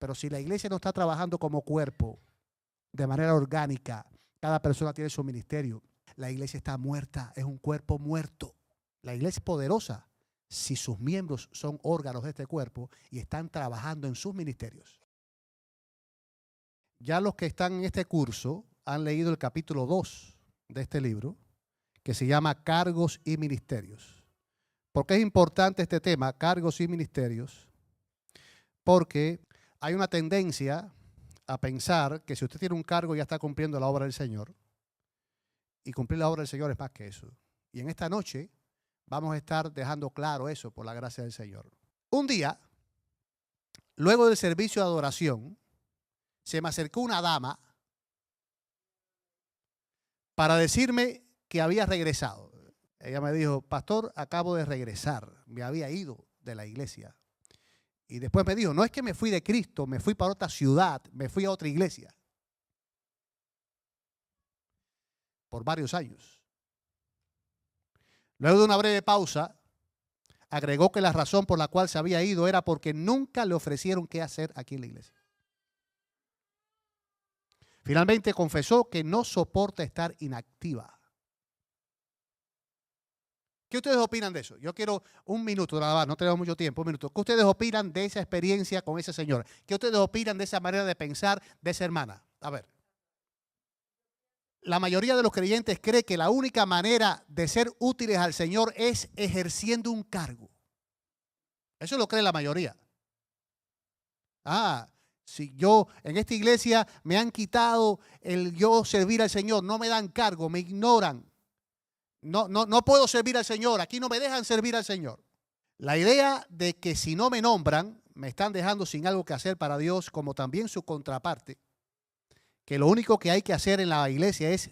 Pero si la iglesia no está trabajando como cuerpo, de manera orgánica, cada persona tiene su ministerio, la iglesia está muerta, es un cuerpo muerto. La iglesia es poderosa si sus miembros son órganos de este cuerpo y están trabajando en sus ministerios. Ya los que están en este curso han leído el capítulo 2 de este libro, que se llama Cargos y Ministerios. ¿Por qué es importante este tema, cargos y ministerios? Porque hay una tendencia a pensar que si usted tiene un cargo ya está cumpliendo la obra del Señor. Y cumplir la obra del Señor es más que eso. Y en esta noche vamos a estar dejando claro eso por la gracia del Señor. Un día, luego del servicio de adoración, se me acercó una dama para decirme que había regresado. Ella me dijo, pastor, acabo de regresar. Me había ido de la iglesia. Y después me dijo, no es que me fui de Cristo, me fui para otra ciudad, me fui a otra iglesia. Por varios años. Luego de una breve pausa, agregó que la razón por la cual se había ido era porque nunca le ofrecieron qué hacer aquí en la iglesia. Finalmente confesó que no soporta estar inactiva. ¿Qué ustedes opinan de eso? Yo quiero un minuto nada más, no tenemos mucho tiempo, un minuto. ¿Qué ustedes opinan de esa experiencia con ese señor? ¿Qué ustedes opinan de esa manera de pensar de esa hermana? A ver. La mayoría de los creyentes cree que la única manera de ser útiles al Señor es ejerciendo un cargo. Eso lo cree la mayoría. Si yo en esta iglesia me han quitado el yo servir al Señor, no me dan cargo, me ignoran. No puedo servir al Señor, aquí no me dejan servir al Señor. La idea de que si no me nombran, me están dejando sin algo que hacer para Dios, como también su contraparte, que lo único que hay que hacer en la iglesia es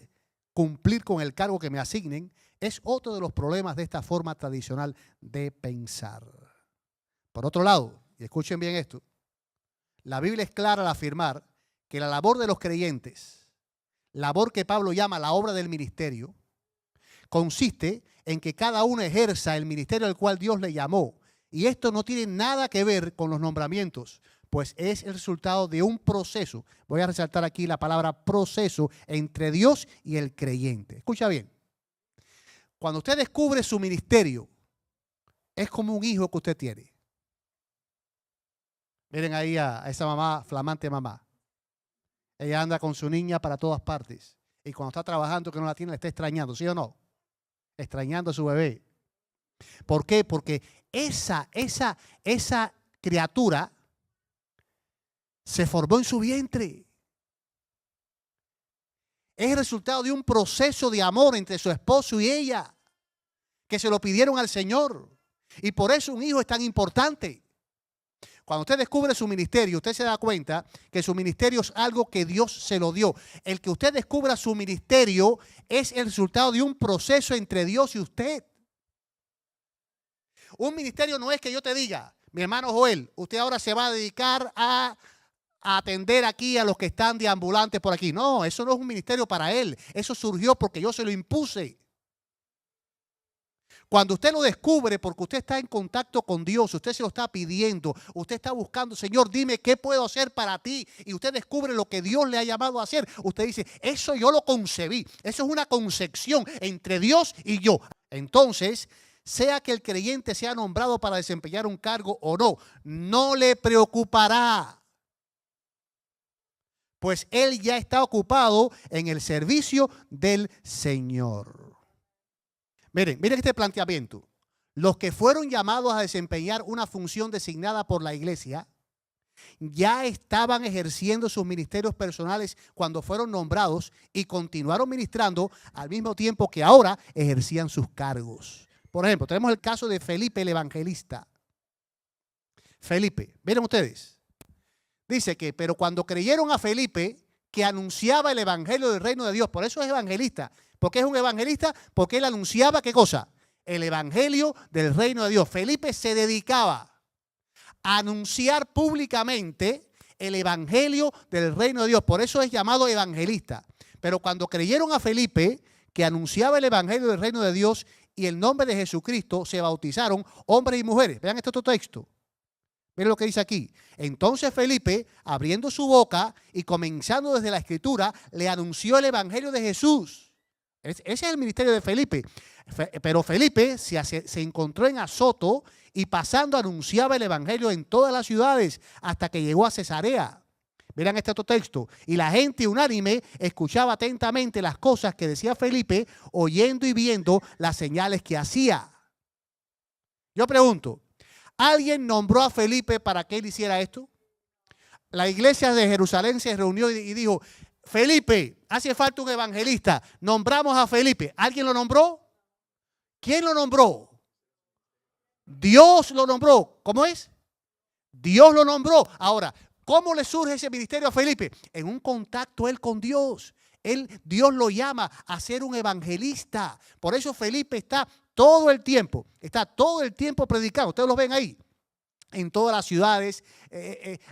cumplir con el cargo que me asignen, es otro de los problemas de esta forma tradicional de pensar. Por otro lado, y escuchen bien esto, la Biblia es clara al afirmar que la labor de los creyentes, labor que Pablo llama la obra del ministerio, consiste en que cada uno ejerza el ministerio al cual Dios le llamó. Y esto no tiene nada que ver con los nombramientos, pues es el resultado de un proceso. Voy a resaltar aquí la palabra proceso entre Dios y el creyente. Escucha bien. Cuando usted descubre su ministerio, es como un hijo que usted tiene. Miren ahí a esa mamá, flamante mamá. Ella anda con su niña para todas partes. Y cuando está trabajando que no la tiene, la está extrañando, ¿sí o no? Extrañando a su bebé. ¿Por qué? Porque esa criatura se formó en su vientre. Es el resultado de un proceso de amor entre su esposo y ella, que se lo pidieron al Señor. Y por eso un hijo es tan importante. Cuando usted descubre su ministerio, usted se da cuenta que su ministerio es algo que Dios se lo dio. El que usted descubra su ministerio es el resultado de un proceso entre Dios y usted. Un ministerio no es que yo te diga, mi hermano Joel, usted ahora se va a dedicar a atender aquí a los que están deambulantes por aquí. No, eso no es un ministerio para él. Eso surgió porque yo se lo impuse. Cuando usted lo descubre porque usted está en contacto con Dios, usted se lo está pidiendo, usted está buscando, Señor, dime qué puedo hacer para ti. Y usted descubre lo que Dios le ha llamado a hacer. Usted dice, eso yo lo concebí. Eso es una concepción entre Dios y yo. Entonces, sea que el creyente sea nombrado para desempeñar un cargo o no, no le preocupará. Pues él ya está ocupado en el servicio del Señor. Miren este planteamiento. Los que fueron llamados a desempeñar una función designada por la iglesia ya estaban ejerciendo sus ministerios personales cuando fueron nombrados y continuaron ministrando al mismo tiempo que ahora ejercían sus cargos. Por ejemplo, tenemos el caso de Felipe el evangelista. Felipe, miren ustedes. Dice que, pero cuando creyeron a Felipe, que anunciaba el evangelio del reino de Dios, por eso es evangelista. ¿Por qué es un evangelista? Porque él anunciaba, ¿qué cosa? El evangelio del reino de Dios. Felipe se dedicaba a anunciar públicamente el evangelio del reino de Dios. Por eso es llamado evangelista. Pero cuando creyeron a Felipe, que anunciaba el evangelio del reino de Dios y el nombre de Jesucristo, se bautizaron hombres y mujeres. Vean este otro texto. Miren lo que dice aquí. Entonces Felipe, abriendo su boca y comenzando desde la Escritura, le anunció el Evangelio de Jesús. Ese es el ministerio de Felipe. Pero Felipe se encontró en Azoto y pasando anunciaba el Evangelio en todas las ciudades hasta que llegó a Cesarea. Miren este otro texto. Y la gente unánime escuchaba atentamente las cosas que decía Felipe, oyendo y viendo las señales que hacía. Yo pregunto, ¿alguien nombró a Felipe para que él hiciera esto? La iglesia de Jerusalén se reunió y dijo, Felipe, hace falta un evangelista. Nombramos a Felipe. ¿Alguien lo nombró? ¿Quién lo nombró? Dios lo nombró. ¿Cómo es? Dios lo nombró. Ahora, ¿cómo le surge ese ministerio a Felipe? En un contacto él con Dios. Dios lo llama a ser un evangelista. Por eso Felipe está todo el tiempo predicando. Ustedes lo ven ahí. En todas las ciudades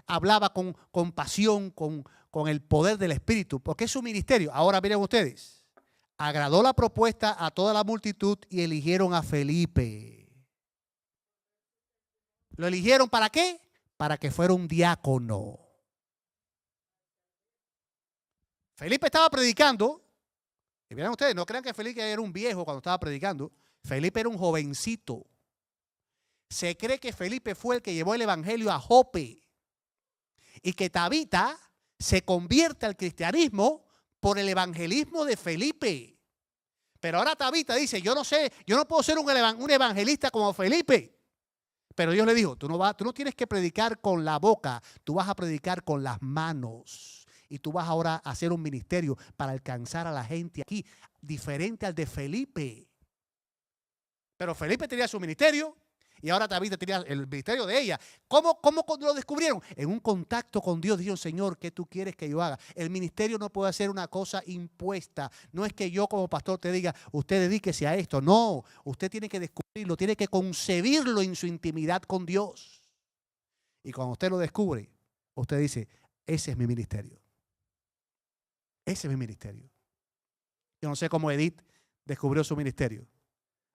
hablaba con pasión, con el poder del Espíritu, porque es su ministerio. Ahora miren ustedes, agradó la propuesta a toda la multitud y eligieron a Felipe. ¿Lo eligieron para qué? Para que fuera un diácono. Felipe estaba predicando, y miren ustedes, no crean que Felipe era un viejo cuando estaba predicando. Felipe era un jovencito. Se cree que Felipe fue el que llevó el evangelio a Jope y que Tabita se convierte al cristianismo por el evangelismo de Felipe. Pero ahora Tabita dice, yo no sé, yo no puedo ser un evangelista como Felipe. Pero Dios le dijo, tú no tienes que predicar con la boca, tú vas a predicar con las manos. Y tú vas ahora a hacer un ministerio para alcanzar a la gente aquí, diferente al de Felipe. Pero Felipe tenía su ministerio. Y ahora Tabita tenía el ministerio de ella. ¿Cómo lo descubrieron? En un contacto con Dios. Dijo, Señor, ¿qué tú quieres que yo haga? El ministerio no puede ser una cosa impuesta. No es que yo como pastor te diga, usted dedíquese a esto. No, usted tiene que descubrirlo, tiene que concebirlo en su intimidad con Dios. Y cuando usted lo descubre, usted dice, ese es mi ministerio. Ese es mi ministerio. Yo no sé cómo Edith descubrió su ministerio.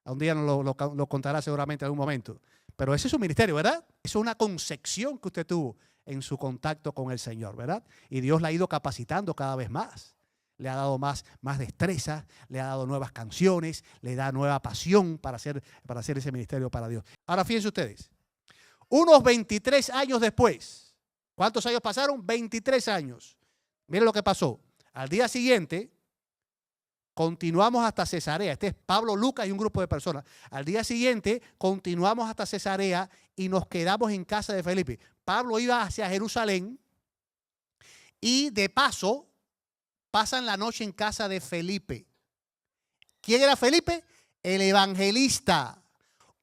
Un día nos lo contará seguramente en algún momento. Pero ese es su ministerio, ¿verdad? Es una concepción que usted tuvo en su contacto con el Señor, ¿verdad? Y Dios la ha ido capacitando cada vez más. Le ha dado más destreza, le ha dado nuevas canciones, le da nueva pasión para hacer ese ministerio para Dios. Ahora fíjense ustedes, unos 23 años después, ¿cuántos años pasaron? 23 años. Miren lo que pasó. Al día siguiente, continuamos hasta Cesarea. Este es Pablo, Lucas y un grupo de personas. Al día siguiente continuamos hasta Cesarea y nos quedamos en casa de Felipe. Pablo iba hacia Jerusalén y de paso pasan la noche en casa de Felipe. ¿Quién era Felipe? El evangelista.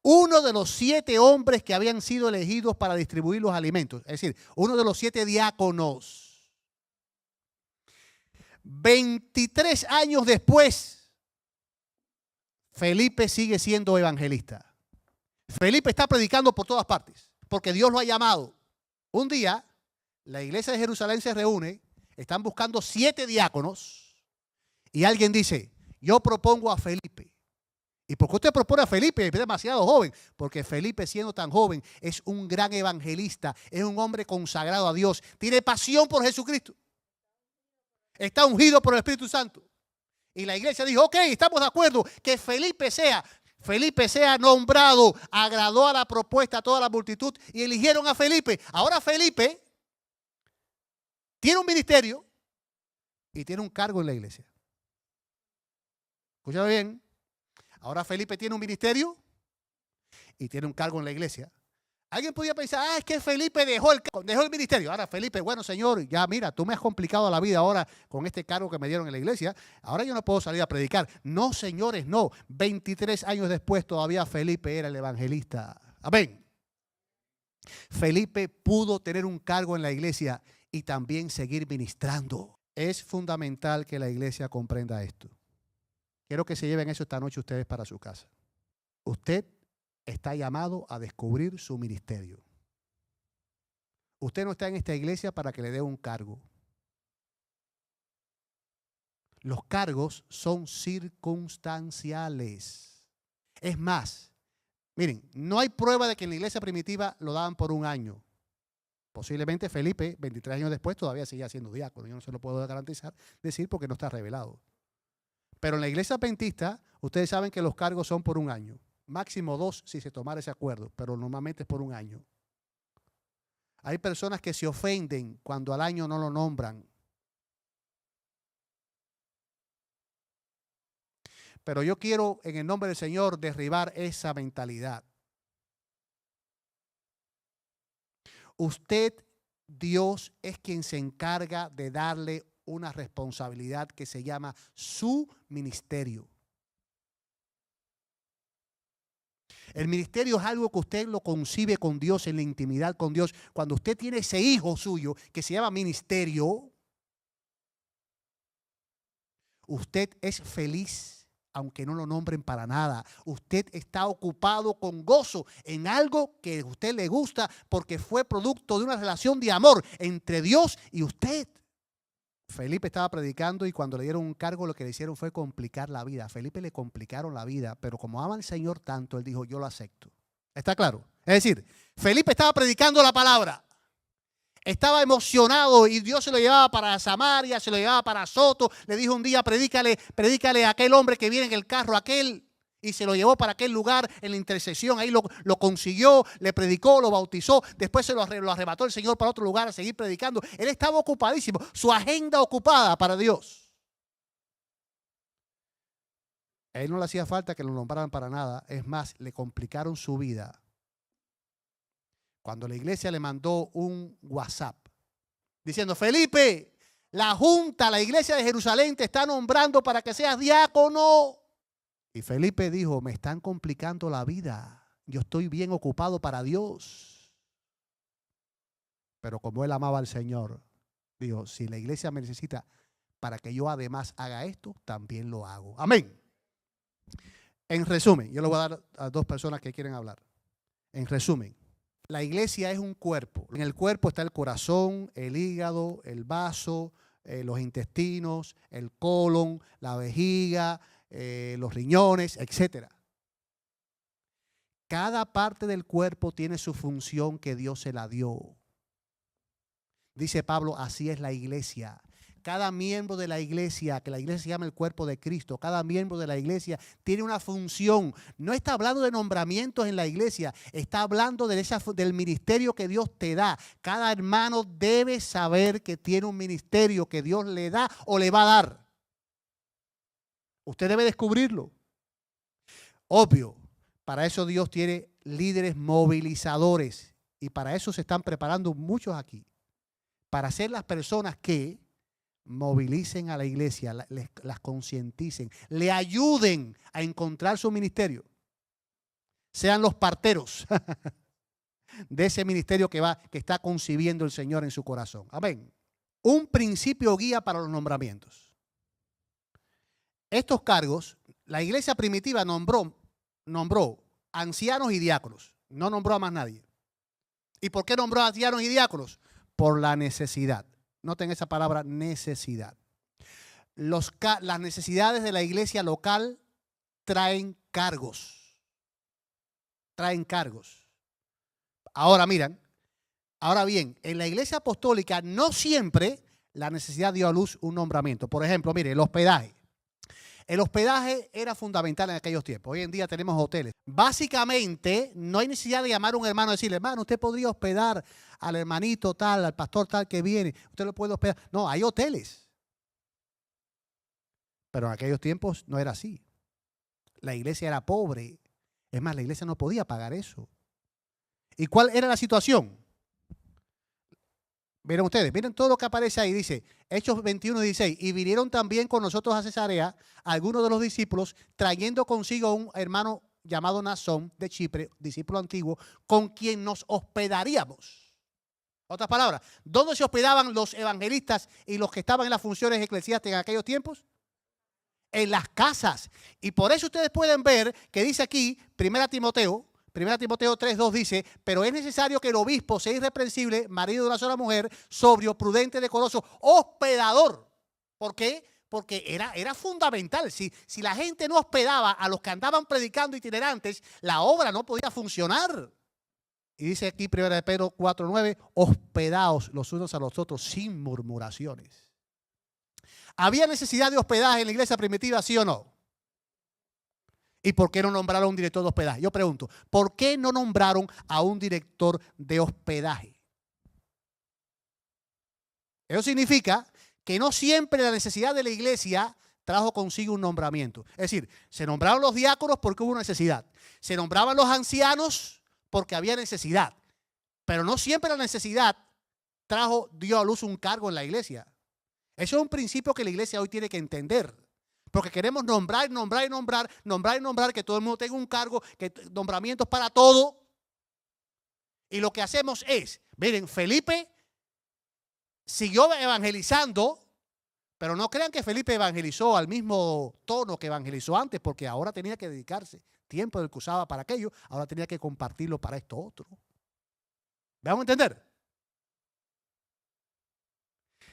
Uno de los 7 hombres que habían sido elegidos para distribuir los alimentos. Es decir, uno de los 7 diáconos. 23 años después, Felipe sigue siendo evangelista. Felipe está predicando por todas partes, porque Dios lo ha llamado. Un día, la iglesia de Jerusalén se reúne, están buscando 7 diáconos, y alguien dice, yo propongo a Felipe. ¿Y por qué usted propone a Felipe? Es demasiado joven. Porque Felipe, siendo tan joven, es un gran evangelista, es un hombre consagrado a Dios, tiene pasión por Jesucristo. Está ungido por el Espíritu Santo. Y la iglesia dijo, ok, estamos de acuerdo que Felipe sea nombrado. Agradó a la propuesta a toda la multitud y eligieron a Felipe. Ahora Felipe tiene un ministerio y tiene un cargo en la iglesia. Escúchame bien. Ahora Felipe tiene un ministerio y tiene un cargo en la iglesia. Alguien podía pensar, es que Felipe dejó el ministerio. Ahora Felipe, bueno, Señor, ya mira, tú me has complicado la vida ahora con este cargo que me dieron en la iglesia. Ahora yo no puedo salir a predicar. No, señores, no. 23 años después todavía Felipe era el evangelista. Amén. Felipe pudo tener un cargo en la iglesia y también seguir ministrando. Es fundamental que la iglesia comprenda esto. Quiero que se lleven eso esta noche ustedes para su casa. Usted está llamado a descubrir su ministerio. Usted no está en esta iglesia para que le dé un cargo. Los cargos son circunstanciales. Es más, miren, no hay prueba de que en la iglesia primitiva lo daban por un año. Posiblemente Felipe, 23 años después, todavía seguía siendo diácono. Yo no se lo puedo garantizar, decir porque no está revelado. Pero en la iglesia adventista, ustedes saben que los cargos son por un año. Máximo 2 si se tomara ese acuerdo, pero normalmente es por un año. Hay personas que se ofenden cuando al año no lo nombran. Pero yo quiero, en el nombre del Señor, derribar esa mentalidad. Usted, Dios, es quien se encarga de darle una responsabilidad que se llama su ministerio. El ministerio es algo que usted lo concibe con Dios, en la intimidad con Dios. Cuando usted tiene ese hijo suyo que se llama ministerio, usted es feliz aunque no lo nombren para nada. Usted está ocupado con gozo en algo que a usted le gusta porque fue producto de una relación de amor entre Dios y usted. Felipe estaba predicando y cuando le dieron un cargo lo que le hicieron fue complicar la vida. A Felipe le complicaron la vida, pero como ama al Señor tanto, él dijo, yo lo acepto. ¿Está claro? Es decir, Felipe estaba predicando la palabra. Estaba emocionado y Dios se lo llevaba para Samaria, se lo llevaba para Azoto. Le dijo un día, predícale a aquel hombre que viene en el carro, aquel. Y se lo llevó para aquel lugar en la intercesión. Ahí lo consiguió, le predicó, lo bautizó. Después se lo arrebató el Señor para otro lugar a seguir predicando. Él estaba ocupadísimo, su agenda ocupada para Dios. A él no le hacía falta que lo nombraran para nada. Es más, le complicaron su vida. Cuando la iglesia le mandó un WhatsApp diciendo, Felipe, la junta, la iglesia de Jerusalén te está nombrando para que seas diácono. Y Felipe dijo, me están complicando la vida. Yo estoy bien ocupado para Dios. Pero como él amaba al Señor, dijo, si la iglesia me necesita para que yo además haga esto, también lo hago. Amén. En resumen, yo le voy a dar a 2 personas que quieren hablar. En resumen. La iglesia es un cuerpo. En el cuerpo está el corazón, el hígado, el vaso, los intestinos, el colon, la vejiga, los riñones, etc. Cada parte del cuerpo tiene su función que Dios se la dio. Dice Pablo, así es la iglesia. Cada miembro de la iglesia, que la iglesia se llama el cuerpo de Cristo, cada miembro de la iglesia tiene una función. No está hablando de nombramientos en la iglesia, está hablando del ministerio que Dios te da. Cada hermano debe saber que tiene un ministerio que Dios le da o le va a dar. Usted debe descubrirlo. Obvio, para eso Dios tiene líderes movilizadores y para eso se están preparando muchos aquí. Para ser las personas que movilicen a la iglesia, las concienticen, le ayuden a encontrar su ministerio. Sean los parteros de ese ministerio que está concibiendo el Señor en su corazón. Amén. Un principio guía para los nombramientos. Estos cargos, la iglesia primitiva nombró ancianos y diáconos. No nombró a más nadie. ¿Y por qué nombró a ancianos y diáconos? Por la necesidad. Noten esa palabra, necesidad. Las necesidades de la iglesia local traen cargos. Traen cargos. Ahora bien, en la iglesia apostólica no siempre la necesidad dio a luz un nombramiento. Por ejemplo, mire, el hospedaje. El hospedaje era fundamental en aquellos tiempos. Hoy en día tenemos hoteles. Básicamente, no hay necesidad de llamar a un hermano y decirle, hermano, usted podría hospedar al hermanito tal, al pastor tal que viene. Usted lo puede hospedar. No, hay hoteles. Pero en aquellos tiempos no era así. La iglesia era pobre. Es más, la iglesia no podía pagar eso. ¿Y cuál era la situación? Miren ustedes, miren todo lo que aparece ahí. Dice, Hechos 21:16. Y vinieron también con nosotros a Cesarea algunos de los discípulos, trayendo consigo a un hermano llamado Nasón de Chipre, discípulo antiguo, con quien nos hospedaríamos. Otras palabras, ¿dónde se hospedaban los evangelistas y los que estaban en las funciones eclesiásticas en aquellos tiempos? En las casas. Y por eso ustedes pueden ver que dice aquí, 1 Timoteo 3:2 dice, pero es necesario que el obispo sea irreprensible, marido de una sola mujer, sobrio, prudente, decoroso, hospedador. ¿Por qué? Porque era fundamental. Si la gente no hospedaba a los que andaban predicando itinerantes, la obra no podía funcionar. Y dice aquí 1 Pedro 4:9, hospedaos los unos a los otros sin murmuraciones. ¿Había necesidad de hospedaje en la iglesia primitiva, sí o no? ¿Y por qué no nombraron un director de hospedaje? Yo pregunto, ¿por qué no nombraron a un director de hospedaje? Eso significa que no siempre la necesidad de la iglesia trajo consigo un nombramiento. Es decir, se nombraron los diáconos porque hubo necesidad. Se nombraban los ancianos porque había necesidad. Pero no siempre la necesidad dio a luz un cargo en la iglesia. Eso es un principio que la iglesia hoy tiene que entender. Porque queremos nombrar, que todo el mundo tenga un cargo, que nombramientos para todo. Y lo que hacemos es, miren, Felipe siguió evangelizando, pero no crean que Felipe evangelizó al mismo tono que evangelizó antes, porque ahora tenía que dedicarse tiempo del que usaba para aquello, ahora tenía que compartirlo para esto otro. ¿Vamos a entender?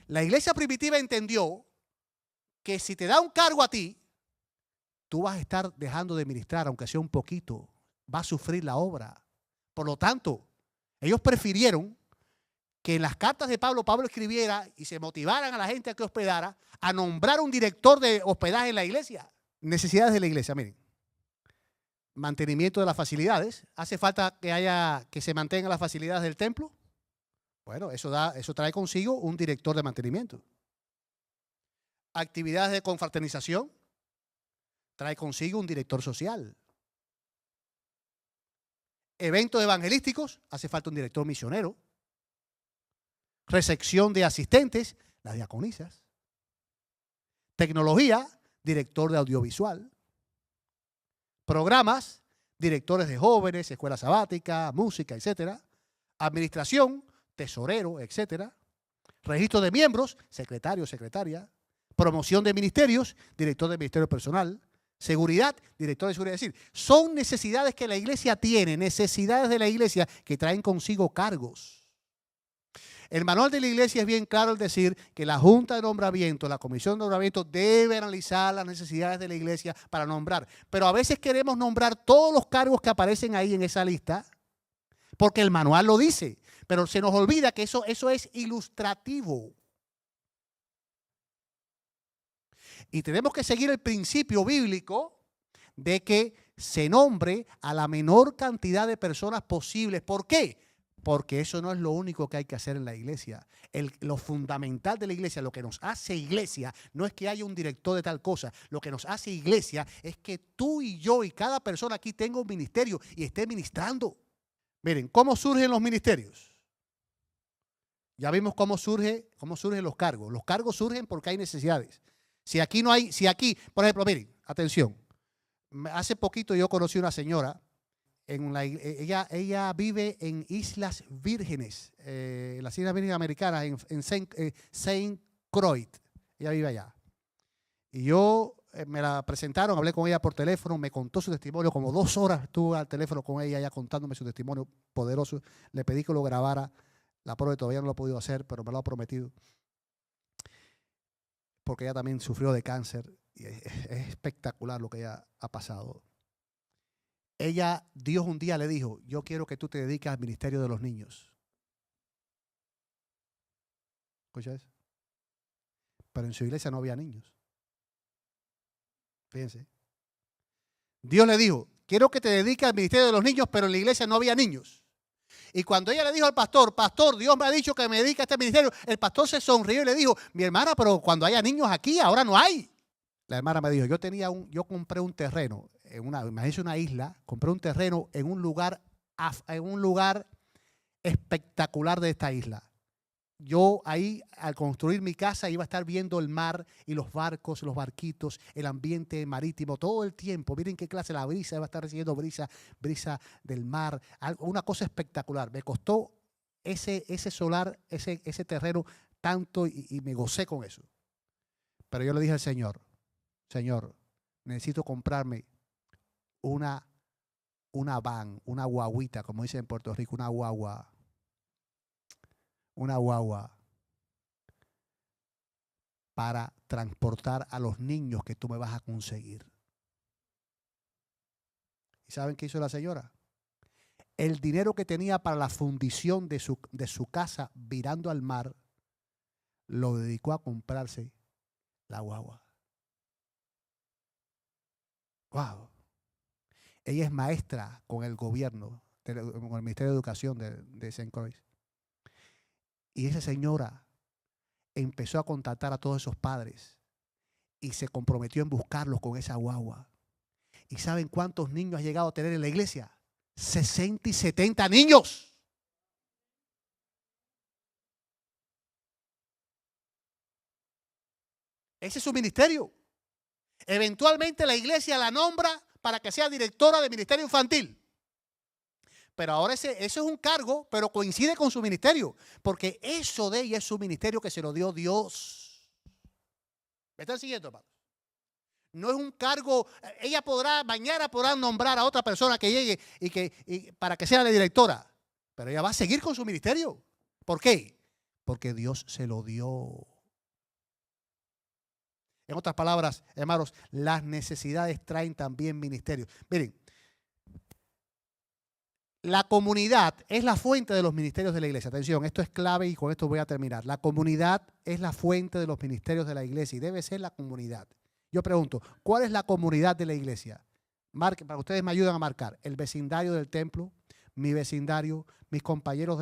La iglesia primitiva entendió que si te da un cargo a ti, tú vas a estar dejando de ministrar, aunque sea un poquito, va a sufrir la obra. Por lo tanto, ellos prefirieron que en las cartas de Pablo escribiera y se motivaran a la gente a que hospedara, a nombrar un director de hospedaje en la iglesia. Necesidades de la iglesia, miren. Mantenimiento de las facilidades. ¿Hace falta que se mantengan las facilidades del templo? Bueno, eso trae consigo un director de mantenimiento. Actividades de confraternización, trae consigo un director social. Eventos evangelísticos, hace falta un director misionero. Recepción de asistentes, las diaconisas. Tecnología, director de audiovisual. Programas, directores de jóvenes, escuela sabática, música, etcétera. Administración, tesorero, etcétera. Registro de miembros, secretario, secretaria. Promoción de ministerios, director de ministerio personal. Seguridad, director de seguridad. Es decir, son necesidades que la iglesia tiene, necesidades de la iglesia que traen consigo cargos. El manual de la iglesia es bien claro al decir que la junta de nombramiento, la comisión de nombramiento debe analizar las necesidades de la iglesia para nombrar. Pero a veces queremos nombrar todos los cargos que aparecen ahí en esa lista porque el manual lo dice. Pero se nos olvida que eso es ilustrativo. Y tenemos que seguir el principio bíblico de que se nombre a la menor cantidad de personas posibles. ¿Por qué? Porque eso no es lo único que hay que hacer en la iglesia. Lo fundamental de la iglesia, lo que nos hace iglesia, no es que haya un director de tal cosa. Lo que nos hace iglesia es que tú y yo y cada persona aquí tenga un ministerio y esté ministrando. Miren, ¿cómo surgen los ministerios? Ya vimos cómo surgen los cargos. Los cargos surgen porque hay necesidades. Si aquí, por ejemplo, miren, atención. Hace poquito yo conocí una señora. Ella vive en Islas Vírgenes, las Islas Vírgenes Americanas, en Saint Croix. Ella vive allá. Y yo me la presentaron, hablé con ella por teléfono, me contó su testimonio, como 2 horas estuve al teléfono con ella ya contándome su testimonio poderoso. Le pedí que lo grabara. La prueba todavía no lo he podido hacer, pero me lo ha prometido. Porque ella también sufrió de cáncer. Y es espectacular lo que ella ha pasado. Dios un día le dijo, yo quiero que tú te dediques al ministerio de los niños. ¿Escucha eso? Pero en su iglesia no había niños. Fíjense. Dios le dijo, quiero que te dediques al ministerio de los niños, pero en la iglesia no había niños. Y cuando ella le dijo al pastor, Dios me ha dicho que me dedique a este ministerio, el pastor se sonrió y le dijo, mi hermana, pero cuando haya niños aquí, ahora no hay. La hermana me dijo, yo compré un terreno, imagínense una isla, compré un terreno en un lugar espectacular de esta isla. Yo ahí, al construir mi casa, iba a estar viendo el mar y los barcos, los barquitos, el ambiente marítimo todo el tiempo. Miren qué clase la brisa, iba a estar recibiendo brisa del mar, una cosa espectacular. Me costó ese solar, ese terreno tanto y me gocé con eso. Pero yo le dije al Señor, necesito comprarme una van, una guaguita, como dicen en Puerto Rico, una guagua para transportar a los niños que tú me vas a conseguir. ¿Y saben qué hizo la señora? el dinero que tenía para la fundición de su casa virando al mar, lo dedicó a comprarse la guagua. Wow. Ella es maestra con el gobierno, con el Ministerio de Educación de St. Croix. Y esa señora empezó a contactar a todos esos padres y se comprometió en buscarlos con esa guagua. ¿Y saben cuántos niños ha llegado a tener en la iglesia? 60 y 70 niños. Ese es su ministerio. Eventualmente la iglesia la nombra para que sea directora de ministerio infantil. Pero ahora eso es un cargo, pero coincide con su ministerio. Porque eso de ella es su ministerio que se lo dio Dios. ¿Me están siguiendo, hermano? No es un cargo. Ella mañana podrá nombrar a otra persona que llegue y para que sea la directora. Pero ella va a seguir con su ministerio. ¿Por qué? Porque Dios se lo dio. En otras palabras, hermanos, las necesidades traen también ministerios. Miren, la comunidad es la fuente de los ministerios de la iglesia. Atención, esto es clave y con esto voy a terminar. La comunidad es la fuente de los ministerios de la iglesia y debe ser la comunidad. Yo pregunto, ¿cuál es la comunidad de la iglesia? Marquen, para que ustedes me ayuden a marcar. El vecindario del templo, mi vecindario, mis compañeros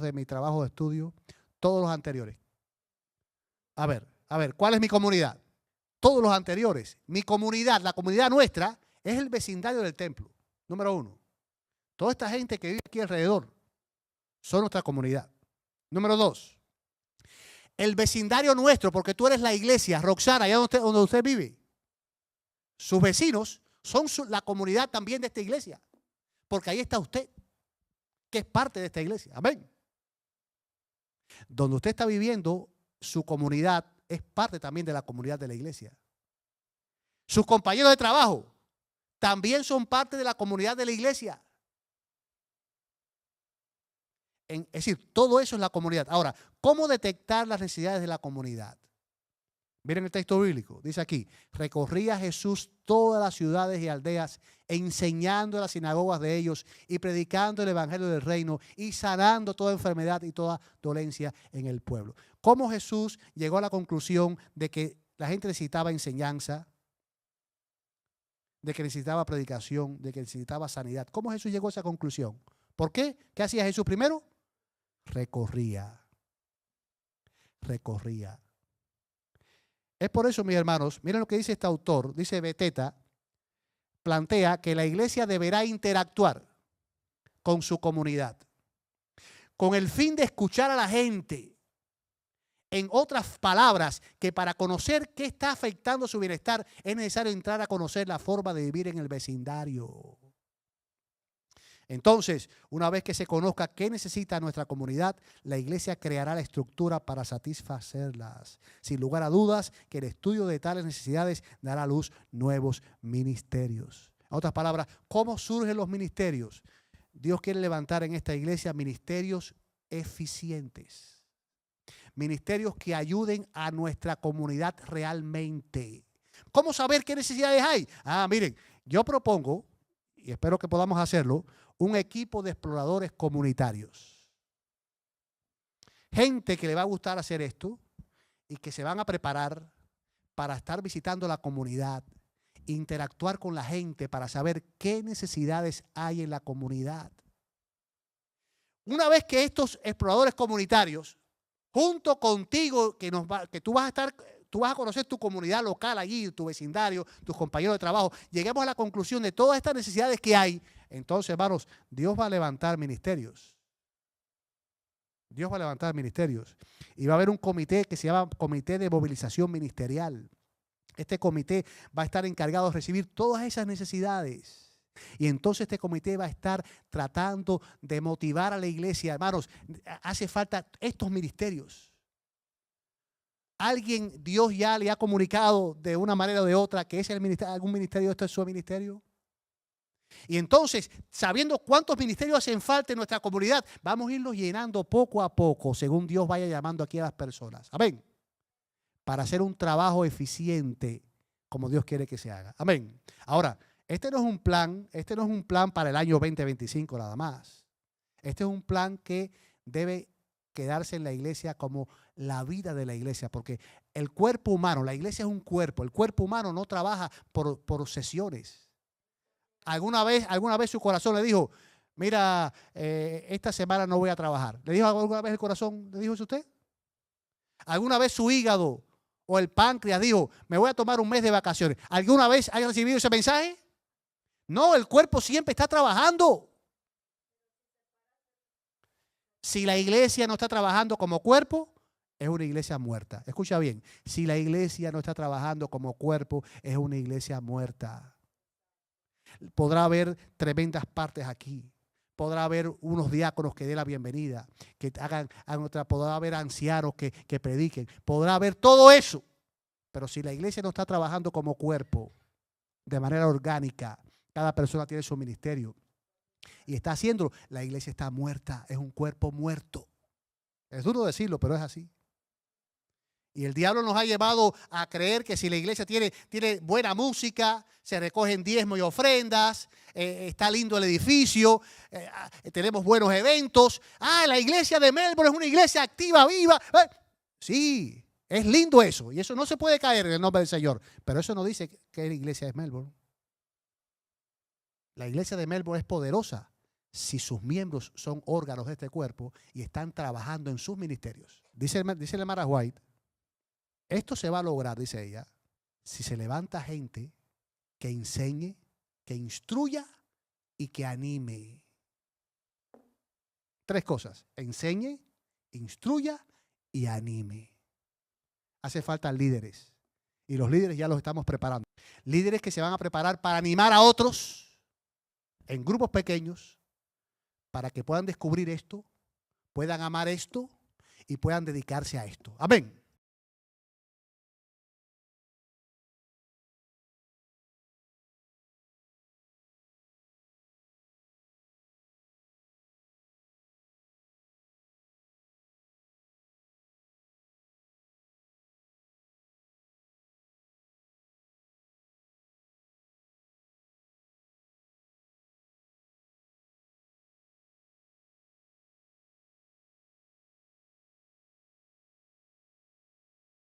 de mi trabajo de estudio, todos los anteriores. A ver, ¿cuál es mi comunidad? Todos los anteriores. Mi comunidad, la comunidad nuestra, es el vecindario del templo. Número 1. Toda esta gente que vive aquí alrededor son nuestra comunidad. Número 2. El vecindario nuestro, porque tú eres la iglesia, Roxana, allá donde usted vive. Sus vecinos son la comunidad también de esta iglesia. Porque ahí está usted, que es parte de esta iglesia. Amén. Donde usted está viviendo, su comunidad es parte también de la comunidad de la iglesia. Sus compañeros de trabajo también son parte de la comunidad de la iglesia. Es decir, todo eso es la comunidad. Ahora, ¿cómo detectar las necesidades de la comunidad? Miren el texto bíblico. Dice aquí, recorría Jesús todas las ciudades y aldeas, enseñando en las sinagogas de ellos y predicando el evangelio del reino y sanando toda enfermedad y toda dolencia en el pueblo. ¿Cómo Jesús llegó a la conclusión de que la gente necesitaba enseñanza, de que necesitaba predicación, de que necesitaba sanidad? ¿Cómo Jesús llegó a esa conclusión? ¿Por qué? ¿Qué hacía Jesús primero? Recorría. Es por eso, mis hermanos, miren lo que dice este autor, dice Beteta, plantea que la iglesia deberá interactuar con su comunidad, con el fin de escuchar a la gente. En otras palabras, que para conocer qué está afectando su bienestar, es necesario entrar a conocer la forma de vivir en el vecindario. Entonces, una vez que se conozca qué necesita nuestra comunidad, la iglesia creará la estructura para satisfacerlas. Sin lugar a dudas, que el estudio de tales necesidades dará a luz nuevos ministerios. En otras palabras, ¿cómo surgen los ministerios? Dios quiere levantar en esta iglesia ministerios eficientes. Ministerios que ayuden a nuestra comunidad realmente. ¿Cómo saber qué necesidades hay? Miren, yo propongo, y espero que podamos hacerlo, un equipo de exploradores comunitarios. Gente que le va a gustar hacer esto y que se van a preparar para estar visitando la comunidad, interactuar con la gente para saber qué necesidades hay en la comunidad. Una vez que estos exploradores comunitarios, junto contigo, que tú vas a conocer tu comunidad local allí, tu vecindario, tus compañeros de trabajo, lleguemos a la conclusión de todas estas necesidades que hay, entonces, hermanos, Dios va a levantar ministerios. Dios va a levantar ministerios. Y va a haber un comité que se llama Comité de Movilización Ministerial. Este comité va a estar encargado de recibir todas esas necesidades. Y entonces este comité va a estar tratando de motivar a la iglesia. Hermanos, hace falta estos ministerios. ¿Alguien, Dios ya le ha comunicado de una manera o de otra que es algún ministerio, esto es su ministerio? Y entonces, sabiendo cuántos ministerios hacen falta en nuestra comunidad, vamos a irlos llenando poco a poco, según Dios vaya llamando aquí a las personas. Amén. Para hacer un trabajo eficiente como Dios quiere que se haga. Amén. Ahora, Este no es un plan para el año 2025 nada más. Este es un plan que debe quedarse en la iglesia como la vida de la iglesia, porque el cuerpo humano, la iglesia es un cuerpo, el cuerpo humano no trabaja por sesiones. ¿Alguna vez su corazón le dijo, mira, esta semana no voy a trabajar? ¿Le dijo alguna vez el corazón, le dijo eso a usted? ¿Alguna vez su hígado o el páncreas dijo, me voy a tomar un mes de vacaciones? ¿Alguna vez haya recibido ese mensaje? No, el cuerpo siempre está trabajando. Si la iglesia no está trabajando como cuerpo, es una iglesia muerta. Escucha bien, si la iglesia no está trabajando como cuerpo, es una iglesia muerta. Podrá haber tremendas partes aquí. Podrá haber unos diáconos que den la bienvenida, que hagan otra, podrá haber ancianos que prediquen, podrá haber todo eso. Pero si la iglesia no está trabajando como cuerpo, de manera orgánica, cada persona tiene su ministerio y está haciéndolo, la iglesia está muerta, es un cuerpo muerto. Es duro decirlo, pero es así. Y el diablo nos ha llevado a creer que si la iglesia tiene buena música, se recogen diezmos y ofrendas, está lindo el edificio, tenemos buenos eventos. La iglesia de Melbourne es una iglesia activa, viva. Sí, es lindo eso. Y eso no se puede caer en el nombre del Señor. Pero eso no dice que la iglesia es Melbourne. La iglesia de Melbourne es poderosa si sus miembros son órganos de este cuerpo y están trabajando en sus ministerios. Dice la hermana White, esto se va a lograr, dice ella, si se levanta gente que enseñe, que instruya y que anime. 3 cosas: enseñe, instruya y anime. Hace falta líderes. Y los líderes ya los estamos preparando. Líderes que se van a preparar para animar a otros en grupos pequeños para que puedan descubrir esto, puedan amar esto y puedan dedicarse a esto. Amén.